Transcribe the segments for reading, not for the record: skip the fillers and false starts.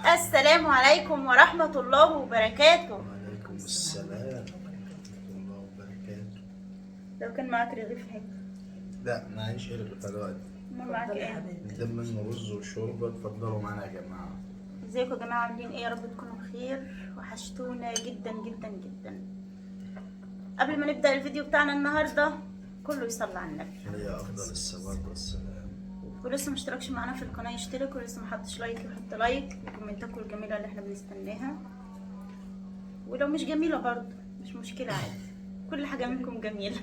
السلام عليكم ورحمة الله وبركاته. وعليكم السلام ورحمة الله وبركاته. لو كان معاك رغيف هيك. لا معيش قرب دلوقتي. امال معاك اتفضلي يا ايه؟ حبيبي. قدام منه رز وشوربة، اتفضلوا معانا يا جماعة. ازيكم يا جماعة، عاملين ايه؟ يا رب تكونوا بخير. وحشتونا جدا جدا جدا. قبل ما نبدأ الفيديو بتاعنا النهاردة، كله يصلي على النبي. هي أفضل الصلاة والسلام. ولسه مشتركش معانا في القناة يشترك، ولسه محطش لايك يحط لايك، وكومنتاتكم الجميلة اللي احنا بنستناها. ولو مش جميلة برضه مش مشكلة، عادي. كل حاجة منكم جميلة.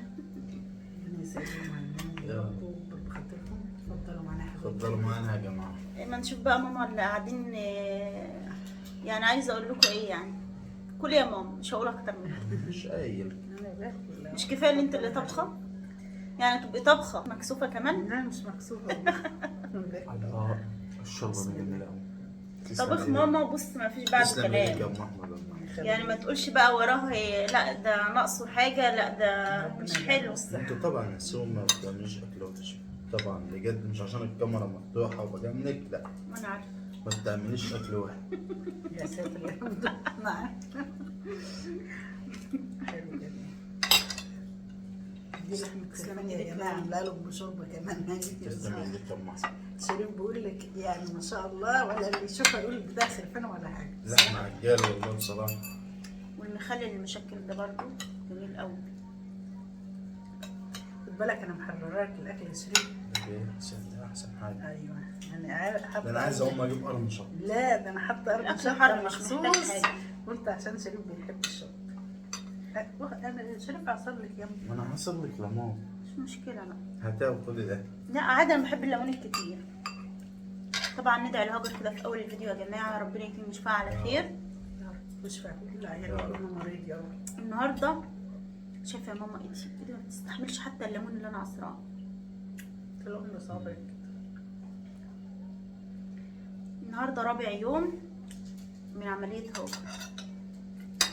ربنا يسعدكم ويعينكم يا رب وبخاطركم. اتفضلوا معانا يا حبيبي. اتفضلوا معانا يا جماعة. ما نشوف بقى ماما اللي قاعدين، يعني عايزه اقول لكم ايه يعني. كل يا ماما، مش هقول اكتر من كده. مش قايل. انا باكل. مش كفايه اللي انت اللي طبخه؟ يعني تبقي طبخه مكسوفه كمان. لا مش مكسوفه والله. أنا باكل. الشوربة جميلة أوي. طبخ ماما بص ما فيش بعده تسلم ايدك يا كلام. أم أحمد. يعني ما تقولش بقى وراه لا ده ناقصه حاجه، لا ده مش حلو. انتوا طبعا السوم ما بتعملوش أكل وحش. طبعا بجد مش عشان الكاميرا مفتوحة وبجاملك، لا. وانا عارفه. ما بتعمليش أكل وحش. يا ساتر يا رب. معاك. حلو جدا. دي لحمة سلمان يا جماعة، عاملة له بشوربة كمان. تسلم ايدك يا أم أحمد. شريف بيقول لك يعني ما شاء الله، ولا اللي يشوفها يقول لك ده سلفان ولا حاجة. لحمة عجالة والله بصراحة. والمخلل المشكل ده برضو جميل قوي. خد بالك أنا محررة لك الأكل يا شريف. ايه أحسن حاجة. أيوه يعني ده حاطة. أنا عايز أقوم أجيب قرن شط. لا ده انا حاطه الأكل قرن حر شطه مش مخصوص. محتاج حاجة. قلت عشان شريف بيحب الشطه. انا شريف عصر لك يا أمي. ما أنا هصل لك ليمون. مش مشكله بقى. هاتها وخدي ده. لا عادي، انا بحب الليمون الكتير. طبعا ندعي لهاجر كده في اول الفيديو يا جماعه، ربنا يكرم ويشفعها على خير. يا رب واشفع كل عيال وكل مريض يا رب. النهارده شايفه يا ماما ايدي ما تستحملش حتى الليمون اللي انا عصراه. في العمر صابرك. النهارده رابع يوم من عمليه هاجر.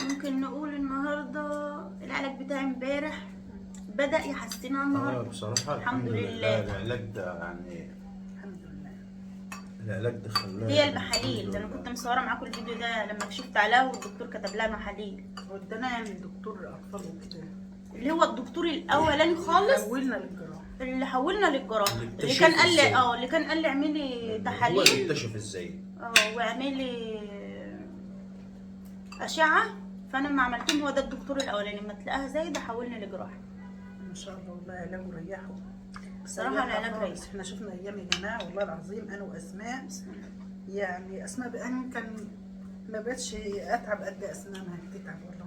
ممكن نقول النهارده العلاج بتاعي امبارح بدأ يحسنها النهارده. بصراحة الحمد لله. العلاج ده يعني الحمد لله. العلاج ده خلاه. هي المحاليل، انا كنت مصوره معاكم الفيديو ده لما كشفت عليها والدكتور كتب لها محاليل. ودانا يعني دكتور اطفال وكده. اللي هو الدكتور الاولاني خالص حولنا للجراحه. اللي حولنا للجراحه، اللي اللي اكتشف كان قال لي إزاي. اللي كان قال لي اعملي هو اللي تحاليل اكتشف ازاي. واعملي اشعه. فانا ما عملتهم، هو ده الدكتور الاولاني، ما تلاقيها زايده حولني لجراحه. ما شاء الله والله علاجه ريحه. بصراحه ريحه العلاج خالص. ريح. احنا شفنا ايام يا جماعه والله العظيم انا واسماء. يعني اسماء بقى يمكن ما بقتش اتعب قد اسنانها بتتعب والله.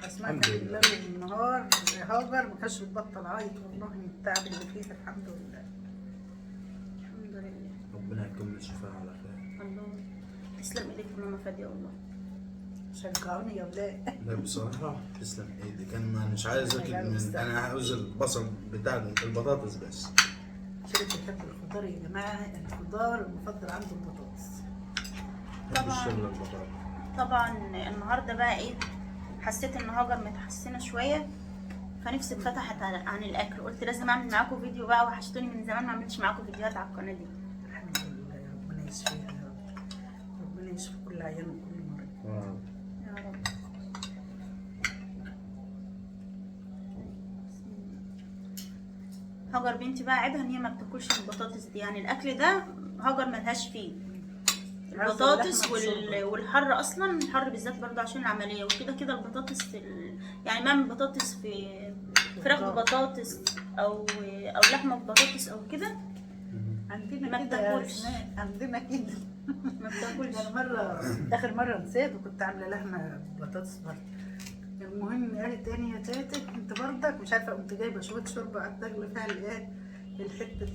اسماء الحمد كانت لله. بالليل والنهار هاجر ما كانش بتبطل عيط والله من التعب اللي فيه. الحمد لله. الحمد لله. ربنا يكمل شفاها على خير. الله تسلم ايدك يا ماما فاديه والله. شجعوني يا ولاد. لا بصراحة تسلم ايدك. انا مش عايز اكل انا عاوز البصل بتاع البطاطس بس. شريف بيحب الخضار يا جماعه، الخضار المفضل عنده البطاطس. بحب طبعاً. الشغل البطاطس. طبعا النهارده بقى ايه، حسيت ان هاجر متحسنه شويه، فنفسي اتفتحت عن الاكل. قلت لازم اعمل معاكم فيديو بقى، وحشتوني من زمان ما عملتش معاكم فيديوهات على القناه دي. الحمد لله يا ربنا يشفيها يا رب. ربنا يشفي كل عيان وكل مريض. يا رب. هاجر بنتي بقى عيبها ان هي ما بتاكلش البطاطس دي، يعني الاكل ده هاجر ملهاش فيه. البطاطس والحر اصلا، الحر بالذات برضه عشان العمليه وكده كده. البطاطس يعني بعمل بطاطس في فراخ ببطاطس او لحمه ببطاطس او كده، عندنا ما كده يا بتاكلش. أسماء، عندنا كده. ما بتاكلش. انا مره اخر مره نسيت وكنت عامله لحمه بطاطس برضه. المهم قالت تاني يا تاتي انت برضك مش عارفه، قمت جايبه شويه شوربه قعدت اغلي فيها الايه الحته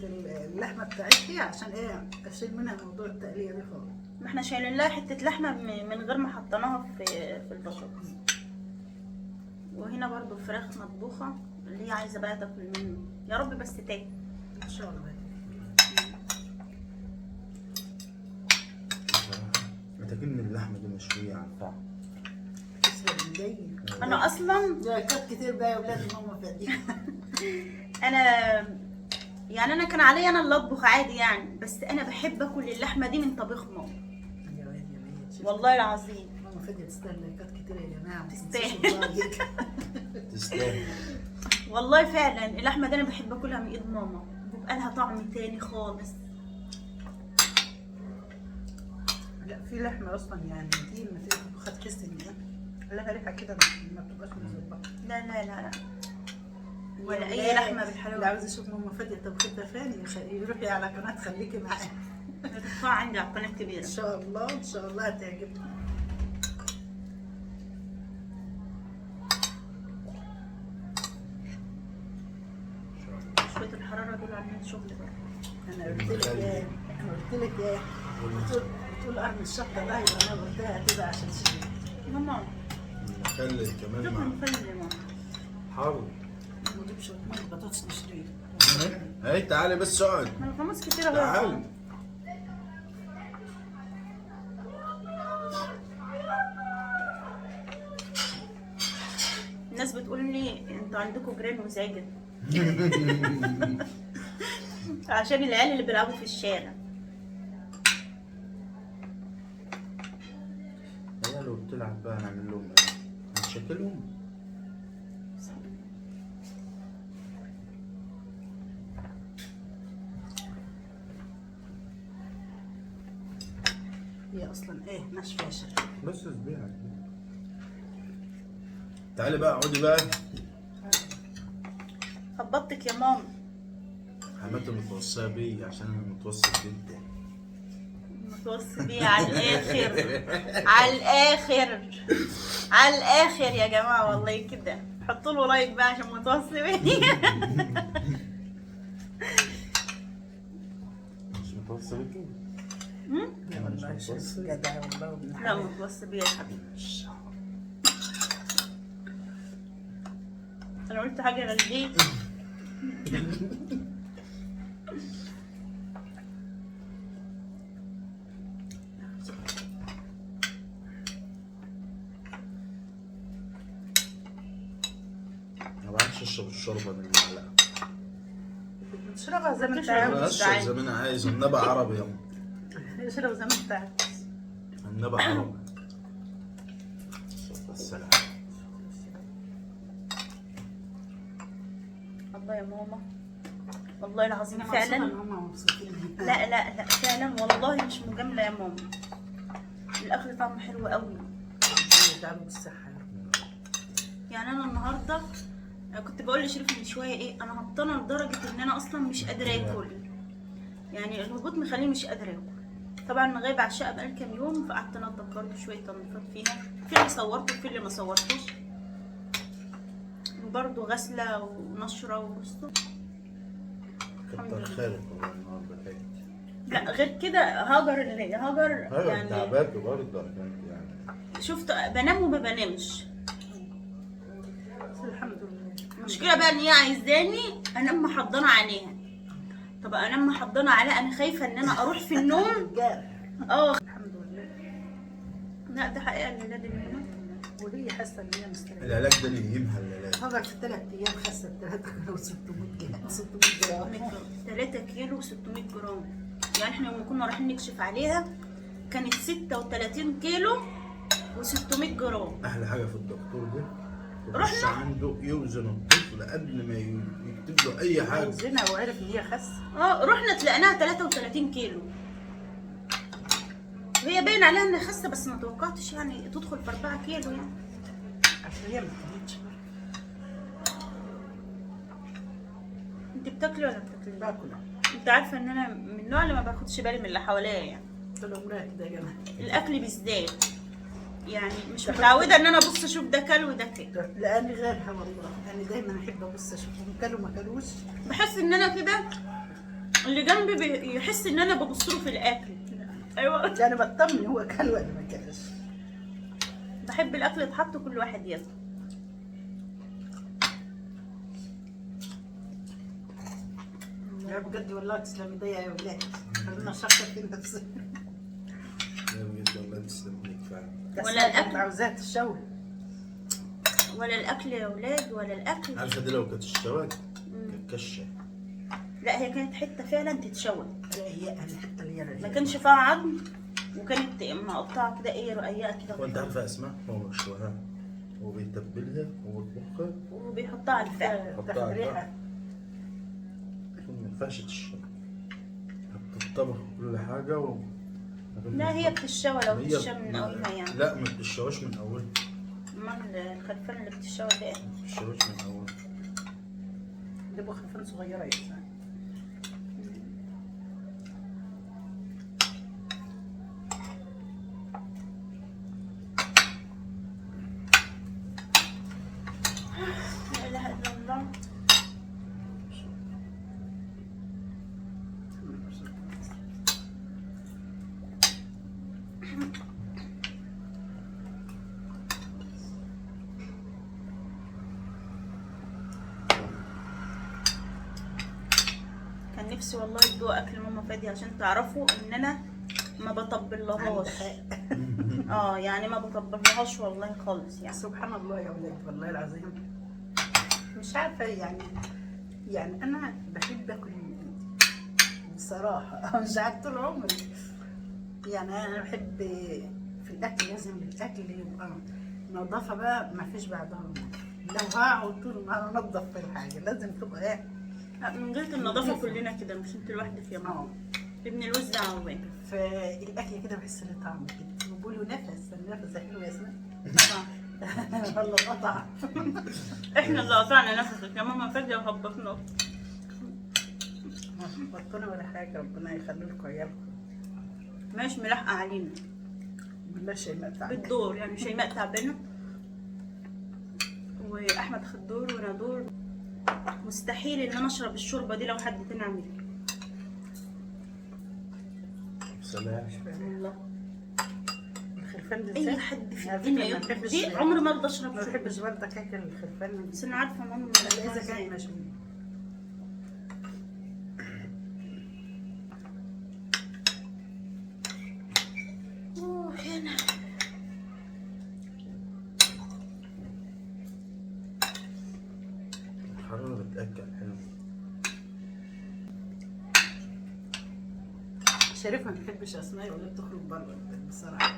اللحمه بتاعتي عشان ايه اشيل منها موضوع التقليه دي خالص. ما احنا شايلين لها حته لحمه من غير ما حطيناها في البطاطس. وهنا برضو الفراخ مطبوخه اللي هي عايزه بقى تاكل منه، يا رب بس تاكل ان شاء الله. متاكد اللحمة دي مشوية على الفحم. تسلم ايديا. انا اصلا ده كات كتير بقى يا ولاد ماما فاديها. انا يعني انا كان عليا انا اللي اطبخ عادي يعني، بس انا بحب اكل اللحمه دي من طبيخ ماما. والله العظيم ماما فادية تستاهل لايكات كتير يا جماعة، ما تستاهل. تنسوش اللايك. تستاهل. والله فعلا اللحمه دي انا بحب اكلها من ايد ماما، بيبقى لها طعم تاني خالص. لا في لحمة أصلا يعني دي لما تيجي تطبخها تحس إن لها ريحة كده ما بتبقاش مظبطة. لا لا لا ولا يا اي لحمه اللي بالحلاوه. عاوز يشوف ماما فادية طبختها فين يروحي على قناة خليكي معايا. هتدفع عندي على القناه الكبيره. إن شاء الله إن شاء الله هتعجبك. شويه الحراره دول عاملين شغل بقى. أنا قلت لك إيه بتقول قرن الشطة ده، يبقى أنا قلتها كده عشان تشيل. ماما نخلي كمان شوف مع المخلل يا ماما. حاضر. نجيب شوية مية بطاطس نشتريها. هاي تعالي بس اقعد. ما الخمس كتير اهو. تعالي. الناس بتقول لي انتوا عندكم جيران مزعجه. عشان العيال اللي بيلعبوا في الشارع. هي لو بتلعب بقى نعمل لهم ايه؟ هنشكلهم. هي أصلا إيه ناشفة يا شيخ. بس اسبيها. تعالي بقى اقعدي بقى. خبطتك يا ماما. حماتي متوصيه بيا عشان انا متوصي جدا. متوصي بيه على الاخر. على الاخر. على الاخر يا جماعه والله كده. حطوا له لايك بقى عشان متوصي بيه. مش متوصي بيكي؟ لا والله يا شيخ جدع والله وابن لا حلال. متوصي بيه يا حبيبي. انا قلت حاجه غلبيت. ما بعرفش اشرب الشوربه من المعلقه. اشربها زي ما انت تشرب. انا عاوز. اشرب زي ما انا عايز. النبع عربي يا اشرب زي ما انت عاوز. النبع عربي. السلام. الله يا ماما. والله العظيم انا مبسوطة ان فعلا. هم مبسوطين بيها. لا لا لا فعلا والله مش مجامله يا ماما. الاكل طعمه حلو قوي. ربنا يجعله بالصحة يا رب. يعني انا النهارده كنت بقول لشريف من شويه ايه، انا هبطانه لدرجه ان انا اصلا مش قادره اكل. يعني الهبوط مخليني مش قادره اكل. طبعا انا غايبه على الشقه بقالي كام يوم، فقعدت انضف برضه شويه تنظيفات فيها، في اللي صورته وفي اللي ما صورتوش، وبرضه غسله ونشره وبصوا. كتر خيرك والله النهارده تعبت. لا غير كده هاجر ايوه يعني تعبت برضه يعني. شفت بنام وما بنامش. بس الحمد لله. المشكله بقى ان هي عايزاني انام محضنه عليها. طب انام محضنه عليها، انا خايفه ان انا اروح في النوم. رجال اه الحمد لله. لا ده حقيقه ان ولادي منهم. وهي حاسة ان هي مستريحة. العلاج ده اللي يهمها العلاج. هاجر في 3 ايام خست 3 كيلو و600 جرام 600 جرام. 3 كيلو و600 جرام. يعني احنا لما كنا رايحين نكشف عليها كانت 36 كيلو و600 جرام. احلى حاجه في الدكتور ده رحنا. يخش عنده يوزن الطفل قبل ما يكتب له اي حاجه. وزنها وعرف ان هي خست. رحنا تلاقيناها 33 كيلو. وهي باين عليها انها خاسه، بس ما توقعتش يعني تدخل في 4 كيلو يعني. عشان هي ما كانتش انت بتاكلي ولا بتاكلي؟ باكل. انت عارفه ان انا من النوع اللي ما باخدش بالي من اللي حواليا يعني. طول عمرها كده يا جماعه. الاكل بالذات يعني مش متعوده ان انا ابص اشوف ده كل وده كده. لاني غيرها والله، يعني دايما احب ابص اشوفهم كلوا ما كلوش. بحس ان انا كده اللي جنبي يحس ان انا ببص له في الاكل. ايوه يعني بطمن هو كل ولا ما كلش. بحب الاكل يتحط كل واحد ياكل. لا بجد والله تسلم ايديا يا ولاد. خلينا نشكر في نفسنا. لا بجد والله تسلم لك فعلا. ولا الأكل. عاوزاها تشوي. ولا الاكل يا اولاد ولا الاكل. عارفه دي لو كانت اشتوت كانت كشه. لا هي كانت حته فعلا تتشوى. رقيقه الحته اللي هي ما رقيقه. كانش فيها عظم وكانت مقطعه كده ايه رقيقه كده، وانت عارفه اسماء هو بيشويها وبيتبلها وبيطبخها وبيحطها على الفحم. تاخد ريحه. ما ينفعش بتطبخ كل حاجه لا هي بتتشوى لو هي بتتشوى من اولها يعني. لا ما بتشوش من اولها. امال الخرفان اللي بتتشوى ده ما بتشوش من اولها. جيبوا خرفان صغيره يا اسماء. لا اله الا الله. كان نفسي والله تدوق اكل ماما فادي عشان تعرفوا ان انا ما بطبلهاش. يعني ما بطبلهاش والله خالص يعني. سبحان الله يا ولاد والله العظيم. مش عارفه يعني انا بحب اكل من ايدي بصراحه. مش عارفه طول عمري يعني انا بحب في الاكل لازم الاكل يبقى نظافه بقى ما فيش بعدها. لو هقعد طول النهار انضف في الحاجه لازم تبقى ايه من غير النظافه كلنا كده، مش انت لوحدك يا ماما. ابن الوز عوان. فالاكل كده بحس له طعم كده وبقولوا نفس النفس حلو يا اسماء. والله قطع. احنا اللي قطعنا نفسك يا ماما فادية وهبطناك. بطلنا ولا حاجه ربنا يخلي لكم عيالكم. ماشي ملحقة علينا بالله شيماء تعبانه بالدور يعني. شيماء تعبانة واحمد خد دور وانا دور. مستحيل ان انا اشرب الشوربة دي لو حد تاني عملها. سلام. والله الخرفان اي بالذات حد في على فكرة الدنيا ما يطبخ بحبش- دي عمري ما ارضى اشرب ما شوربة. بحبش برضه اكل الخرفان بس انا عارفة ماما اذا كان مشوي. هنا الحرارة بتأكل حلو. شريف ما بيحبش اسماء ولا بتخرج بره بصراحه.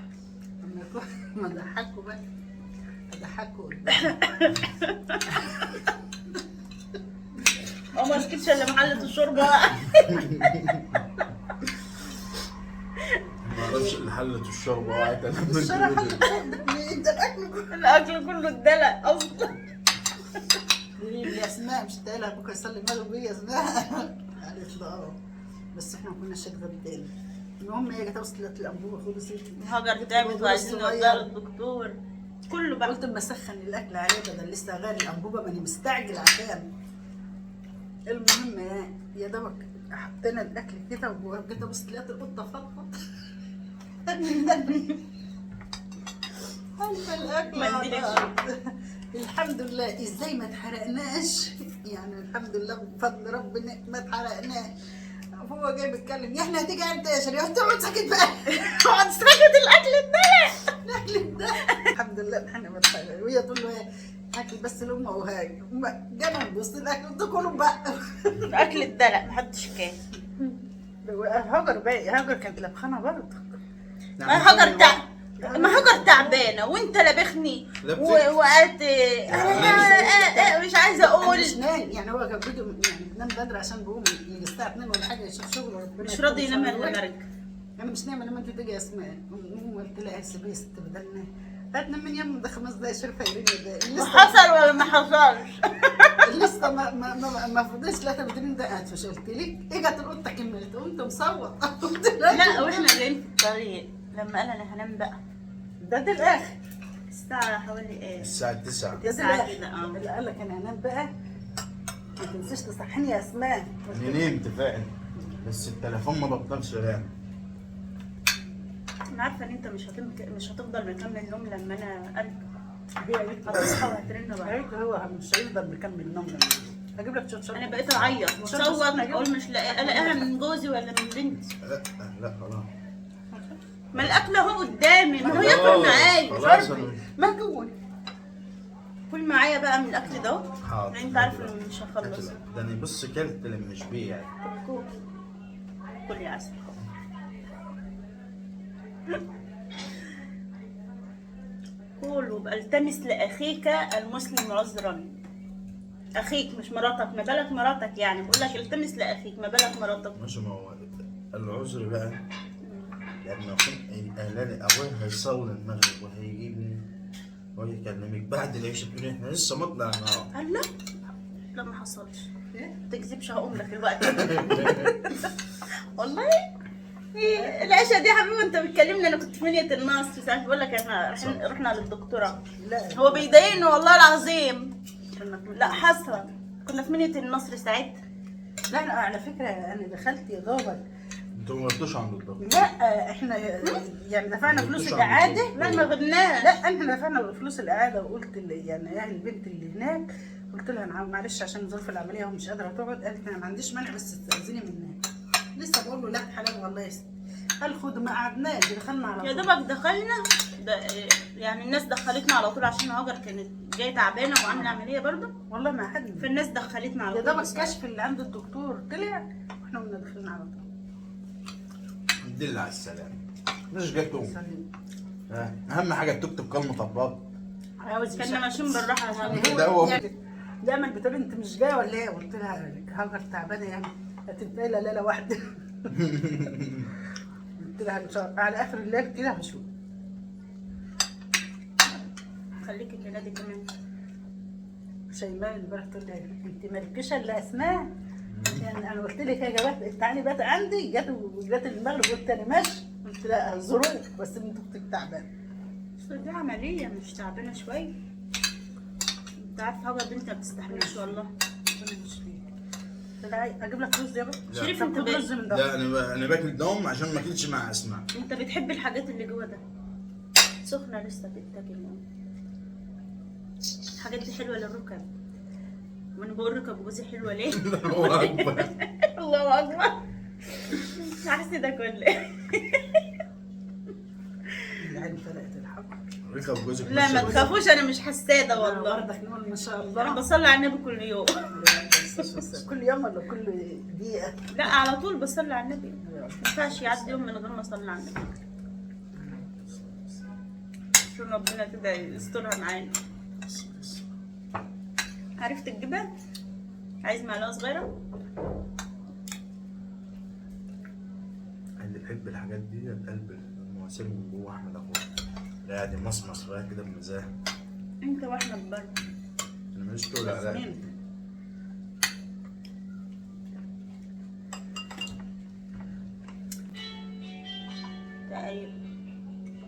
لما يكون ما اضحكوا بقى اضحكوا قدام. ما سكتش الا محلة الشوربة بقى. ما اعرفش اللي حلت الشوربه وقعت انا الصراحه انت الاكل كله. الاكل كله اتدلق اصلا. يا اسماء مش تقالها بكره يصلي المغرب يا اسماء. قالت له بس احنا ما كناش شايفين تاني. المهم هي جت وصلت الانبوبه خلصت. هاجر تعبت وعايزين نوديها للدكتور. كله بقى. قلت اما اسخن الاكل عليه بدل لسه غير الانبوبه ماني مستعجل عشان. المهم يا دوبك حطينا الاكل كده وجيت ابص لقيت القطه فضفض. عارفه الاكل الحمد لله ازاي ما اتحرقناش يعني. الحمد لله بفضل ربنا ما اتحرقناش. هو جاي بيتكلم يا احنا هتيجي امتى يا شريف؟ قلت له ساكت بقى. اقعد ساكت الاكل اتدلق. الاكل ده الحمد لله احنا ما اتحرقناش. وهي تقول له ايه اكل بس لامه وهاجي جانا نبص الاكل ده كله بقى. الاكل اتدلق محدش كان. هاجر باقي هاجر كانت لبخانه برضه. ما هاجر تعبانه وانت لابخني وقعدت مش عايزه اقول. مش نايم يعني. هو كان بده يعني بنام بدري عشان بقوم من الساعه 2 ولا حاجه يشوف شغله ربنا. مش راضي ينام الا مرق. انا مش نايمه لما انت تيجي يا اسماء. قلت لها سيبيه ست بدلنا هتنام من يوم ده 5 دقايق شرفه يرن. حصل ولا ما حصلش؟ لسه ما فضلش 33 دقيقه هتفش. قلت لك اجت القطه كملت قمت مصوت. لا واحنا جايين في الطريق لما قال انا هنام بقى. ده الاخر الساعه حوالي ايه؟ الساعه 9. ده الساعه كده اللي قال لك انا هنام بقى. ما تنسيش تصحيني يا اسماء. انا نمت فعلا بس التليفون ما بطلش رن. انا عارفه ان انت مش هتفضل مكمل نوم لما انا قلت هتصحى وهترن بقى. هو مش هيفضل مكمل نوم لما هجيب لك شوت. انا بقيت اعيط واصوت اقول مش الاقيها من جوزي ولا من بنتي. لا خلاص. ما الاكل اهو قدامي. ما هو ياكل معايا. ما تقول كل معايا بقى من الاكل ده. حاضر. انت عارف انه مش هخلص. ده انا بص كلت لما اشبيه يعني. كل يا عسل. قول وابقى التمس لاخيك المسلم عذرا. اخيك مش مراتك، ما بالك مراتك، يعني بقول لك التمس لاخيك، ما بالك مراتك. ماشي، ما هو العذر بقى لما يكون اهلاني ابوي هيصلي المغرب وهيجيبني ويكلمك بعد العشاء تقولي احنا لسه مطلع النهار. قال لا لا ما حصلش، إيه؟ ما تكذبش هقوم لك الوقت. والله إيه العشاء دي يا حبيبي انت بتكلمني، انا كنت في منية النصر ساعات بقول لك احنا رحنا للدكتوره. لا هو بيضايقني والله العظيم. لا حصرا كنا في منية النصر ساعتها. لا لا، على فكره انا دخلت يا دوبك. انتوا ما رحتوش عند الدكتور؟ لا احنا يعني دفعنا فلوس مش عند الاعاده. الدكتور. لا ما غبناش. لا احنا دفعنا فلوس الاعاده، وقلت يعني اهل البنت اللي هناك قلت لها معلش عشان ظروف العمليه ومش قادره تقعد. قالت انا ما عنديش مانع بس تستاذني من هناك. لسه بقول له لا حلال والله يا ستي. قال خد، ما قعدناش دخلنا على يا طول. دوبك دخلنا يعني الناس دخلتنا على طول عشان هاجر كانت جايه تعبانه وعامله عمليه برضه، والله ما قعدنا، فالناس دخلتنا على يا طول. دوبك الكشف اللي عند الدكتور طلع واحنا قلنا داخلين على طول. الحمد لله على السلامة. مش جاتهم. سلم. اهم حاجة التوك كان مطبط. عاوز كنا ماشيين بالراحه عشان ده هو. يعني دايما بتقول انت مش جايه ولا ايه؟ قلت لها هاجر تعبانه يعني هتبقى لها ليله واحده. قلت لها ان شاء الله على اخر الليل قلت لها بشوف. خليك الليله دي كمان. شيماء امبارح تقول لي انت مالكيش الا اسماء. يعني انا قلت لك يا جماعه تعالي بات عندي، جت المغرب قلت انا ماشي. قلت لها ظروف بس انت اختك تعبانه. بس دي عمليه مش تعبانه شويه. انت عارف هاجر بنتي ما بتستحملش والله. ربنا يشفيك. قلت لها اجيب لك فلوس يا بابا. لا. شريف انت طب رز من ده. لا انا باكل دوم عشان ما اكلش مع اسماء. انت بتحب الحاجات اللي جوه ده. سخنه لسه بتتاكل. الحاجات دي حلوه للركب. وانا بقول ركب جوزي حلوه ليه؟ الله اكبر. الله اكبر. عكس ده كله. العين فرقت الحق. ركب جوزك لا ما تخافوش انا مش حساده والله. برضك نقول ما شاء انا الله. بصلي على النبي كل يوم. كل يوم ولا كل دقيقه؟ لا على طول بصلي على النبي. ما ينفعش يعدي يوم من غير ما اصلي على النبي. عشان ربنا كده يسترها معانا. عرفت تجيبها؟ عايز معلقه صغيره؟ اللي بيحب الحاجات دي قلب المواسير من جوه احمد اخويا. لا دي مصمص بقى كده بمزاج. انت واحمد برضه. انا ماليش طول على طيب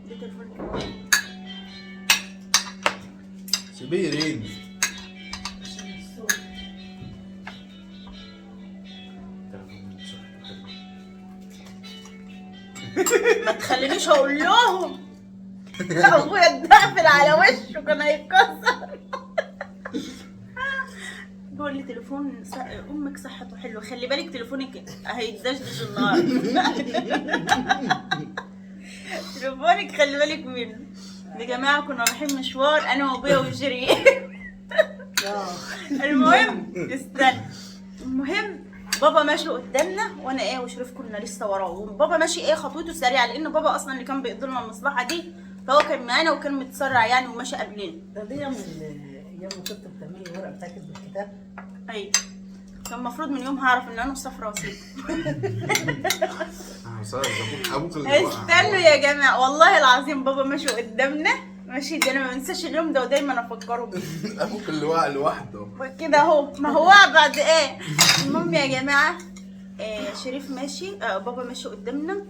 ده تليفون كمان. سيبيه يرين. ما تخلينيش اقول لهم. لا ابويا اتقفل على وشه كان هيتكسر. بيقول لي تليفون امك صحته حلوه، خلي بالك تليفونك هيتدشدش النهارده. تليفونك خلي بالك منه. يا جماعه كنا رايحين مشوار انا وابويا وشيرين. المهم استنى. المهم بابا ماشي قدامنا وانا ايه وشريف كنا لسه وراه، وبابا ماشي ايه خطوته سريعه لان بابا اصلا اللي كان بيقضي لنا المصلحه دي، فهو كان معانا وكان متسرع يعني وماشي قبلنا. ده دي يوم ما كنت بتعملي الورقه بتاعتك بالكتاب. ايوه كان المفروض من يوم هعرف ان انا مسافره واسيب. ابوك اللي وقع. استنوا يا جماعه والله العظيم بابا ماشي قدامنا ماشي، ده انا ما بنساش اليوم ده ودايما افكره بيه. ابوك اللي وقع لوحده كده اهو ما هو بعد ايه. المهم يا جماعه شريف ماشي بابا ماشي قدامنا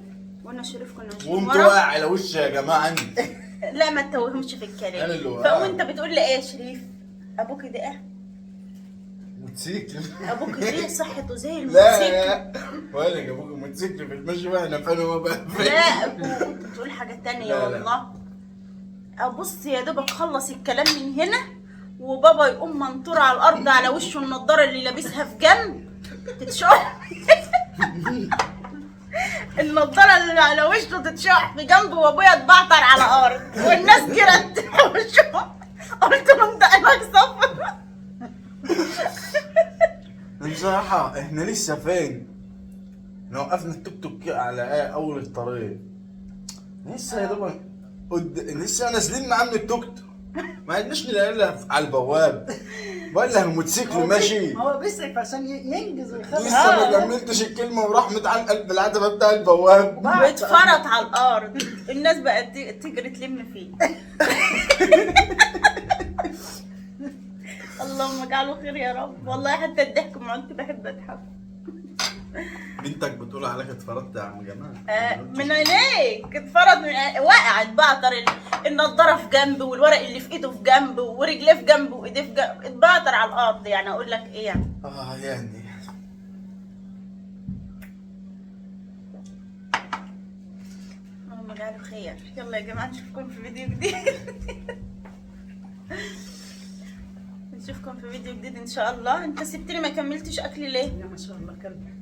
وانا شريف كنا ماشيين وقمت ورا. واقع على وشي يا جماعه انت. لا ما تتوهمش في الكلام. أنا اللي وقعت. فوانت بتقول لي ايه يا شريف ابوك ده ايه؟ موتوسيكل. ابوك ده صحته زي الموتوسيكل. لا ولا ابوك موتوسيكل في المشي واحنا فين هو بقى فين. لا كنت بتقول حاجه تانية لا. والله. ابص يا دوبك خلص الكلام من هنا وبابا يقوم منطور على الارض على وشه النضاره اللي لابسها في جنب تتشح. النضاره اللي على وشه تتشح في جنب وابويا اتبعتر على الارض والناس جرت وشه. قلت له انت قلبك صفر. بصراحة احنا لسه فين؟ احنا وقفنا التوك توك على اول الطريق لسه يا دوب لسه نازلين معاه من التوك توك، ما عدناش نلاقي لها على البواب، ولا الموتوسيكل ماشي. ما هو بيصرف عشان ينجز ويخلص. لسه ما كملتش الكلمه وراح متعلق بالعتبه بتاع البواب. واتفرط على الارض، الناس بقت تجري تلم فيه. اللهم اجعله خير يا رب. والله حتى الضحك ما كنت بحب اضحك. بنتك بتقول عليك اتفرجت يا عم جمال. من عينيك اتفرط من وقعت بعطر النضاره في جنب، والورق اللي في ايده في جنب، ورجليه في جنب، وايديه في جنب، اتبعتر على الارض. يعني اقول لك ايه يعني. يعني اللهم اجعله خير. يلا يا جماعه نشوفكم في فيديو جديد. نشوفكم في فيديو جديد ان شاء الله. انت سبتني ما كملتش اكل ليه؟ يا ما شاء الله كلب.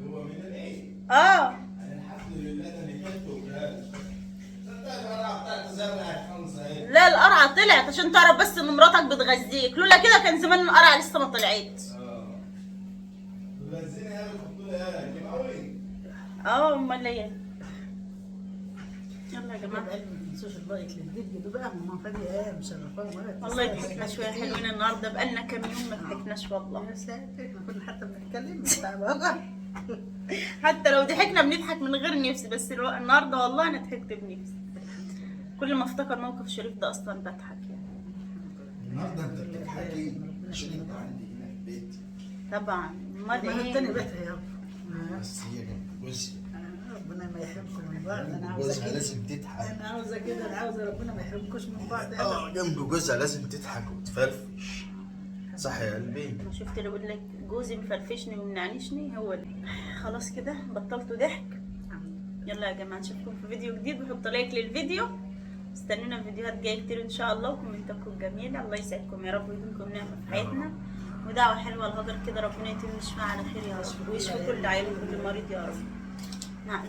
هو من ايه؟ اه الحمد لله ده اللي كنت وكاله. صدق القرعه بتاعت زرع خمسه اهي. لا القرعه طلعت عشان تعرف بس ان مراتك بتغذيك، لولا كده كان زمان القرعه لسه ما طلعت. بتغذيني ايه بتحطوا لي ايه؟ كيماوي؟ امال ايه؟ يلا يا جماعه. ما تنسوش اللايك للفيديو ده بقى. ماما فادية ايه مشرفاهم. والله ضحكنا شويه حلوين النهارده، بقالنا كام يوم ما ضحكناش والله. يا ساتر احنا كنا حتى بنتكلم بتاع بقى. حتى لو ضحكنا بنضحك من غير نفس، بس النهارده والله انا ضحكت بنفسي. كل ما افتكر موقف شريف ده اصلا بضحك يعني. النهارده انت بتضحكي عشان انت عندي هنا في البيت. طبعا امال ما التاني ايه؟ بيتها يابا. بس هي جنب جوزها. ربنا ما يحرمكم من بعض. انا جنب عاوزه جوزها كده. لازم تضحك. انا عاوزه كده. انا عاوزه ربنا ما يحرمكوش من بعض. جنب جوزها لازم تضحك وتفرفش. صح يا قلبي؟ انا شفت اللي بيقول لك جوزي مفرفشني ومنعنشني، هو ده. خلاص كده بطلتوا ضحك. يلا يا جماعه نشوفكم في فيديو جديد، وحط لايك للفيديو. استنونا في فيديوهات جايه كتير ان شاء الله، وكومنتاتكم جميله. الله يسعدكم يا رب ويديمكم نعمه في حياتنا، ودعوه حلوه لهاجر كده ربنا يتم شفاها على خير يا رب، ويشفي كل عيل وكل مريض يا رب. مع